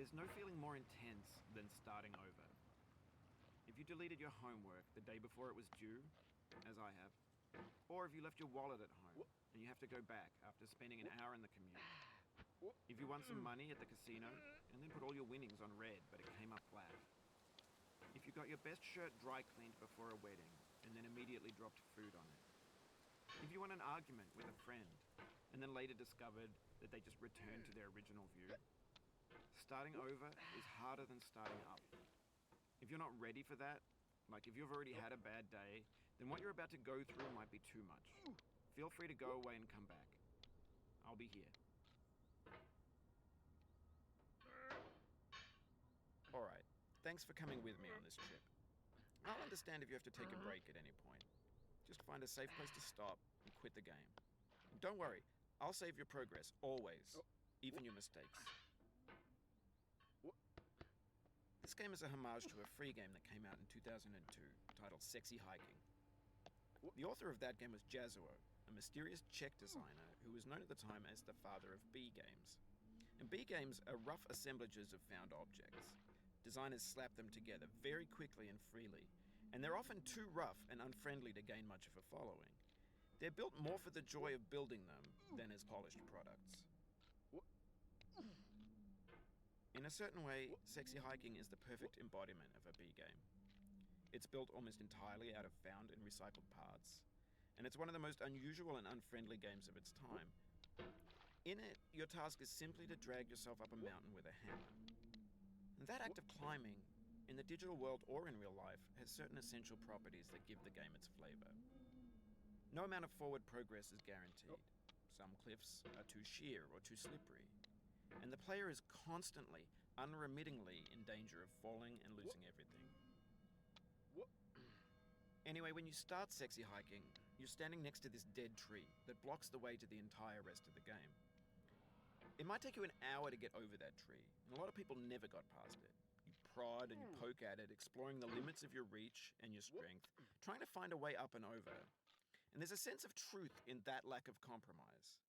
There's no feeling more intense than starting over. If you deleted your homework the day before it was due, as I have, or if you left your wallet at home and you have to go back after spending an hour in the commute. If you won some money at the casino and then put all your winnings on red but it came up flat. If you got your best shirt dry cleaned before a wedding and then immediately dropped food on it. If you won an argument with a friend and then later discovered that they just returned to their original view. Starting over is harder than starting up. If you're not ready for that, like if you've already had a bad day, then what you're about to go through might be too much. Feel free to go away and come back. I'll be here. Alright, thanks for coming with me on this trip. I'll understand if you have to take a break at any point. Just find a safe place to stop and quit the game. And don't worry, I'll save your progress, always, even your mistakes. This game is a homage to a free game that came out in 2002, titled Sexy Hiking. The author of that game was Jazuo, a mysterious Czech designer who was known at the time as the father of B games. And B games are rough assemblages of found objects. Designers slap them together very quickly and freely, and they're often too rough and unfriendly to gain much of a following. They're built more for the joy of building them than as polished products. In a certain way, Sexy Hiking is the perfect embodiment of a B game. It's built almost entirely out of found and recycled parts, and it's one of the most unusual and unfriendly games of its time. In it, your task is simply to drag yourself up a mountain with a hammer. And that act of climbing, in the digital world or in real life, has certain essential properties that give the game its flavor. No amount of forward progress is guaranteed. Some cliffs are too sheer or too slippery. And the player is constantly, unremittingly in danger of falling and losing everything. Anyway, when you start Sexy Hiking, you're standing next to this dead tree that blocks the way to the entire rest of the game. It might take you an hour to get over that tree, and a lot of people never got past it. You prod and you poke at it, exploring the limits of your reach and your strength, trying to find a way up and over. And there's a sense of truth in that lack of compromise.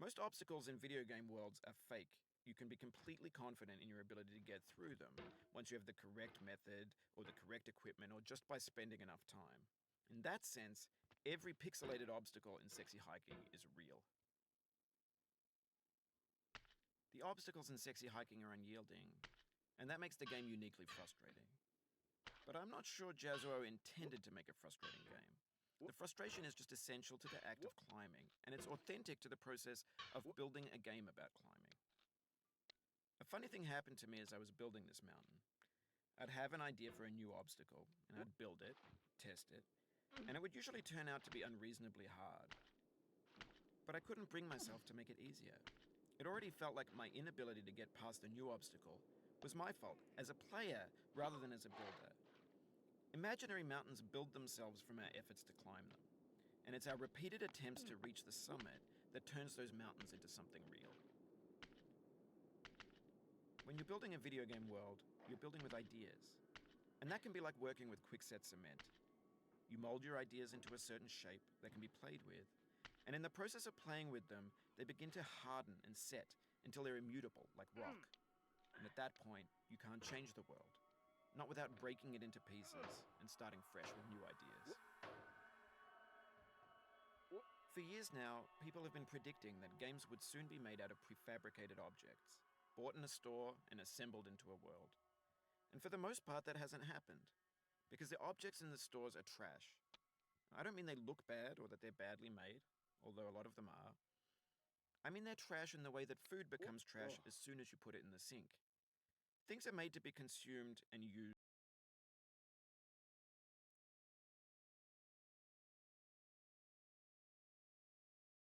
Most obstacles in video game worlds are fake. You can be completely confident in your ability to get through them once you have the correct method or the correct equipment or just by spending enough time. In that sense, every pixelated obstacle in Sexy Hiking is real. The obstacles in Sexy Hiking are unyielding, and that makes the game uniquely frustrating. But I'm not sure Jazuo intended to make a frustrating game. The frustration is just essential to the act of climbing, and it's authentic to the process of building a game about climbing. A funny thing happened to me as I was building this mountain. I'd have an idea for a new obstacle, and I'd build it, test it, and it would usually turn out to be unreasonably hard. But I couldn't bring myself to make it easier. It already felt like my inability to get past the new obstacle was my fault as a player rather than as a builder. Imaginary mountains build themselves from our efforts to climb them, and it's our repeated attempts to reach the summit that turns those mountains into something real. When you're building a video game world, you're building with ideas, and that can be like working with quickset cement. You mold your ideas into a certain shape that can be played with, and in the process of playing with them, they begin to harden and set until they're immutable, like rock. And at that point, you can't change the world. Not without breaking it into pieces and starting fresh with new ideas. For years now, people have been predicting that games would soon be made out of prefabricated objects, bought in a store and assembled into a world. And for the most part, that hasn't happened, because the objects in the stores are trash. I don't mean they look bad or that they're badly made, although a lot of them are. I mean they're trash in the way that food becomes trash as soon as you put it in the sink. Things are made to be consumed and used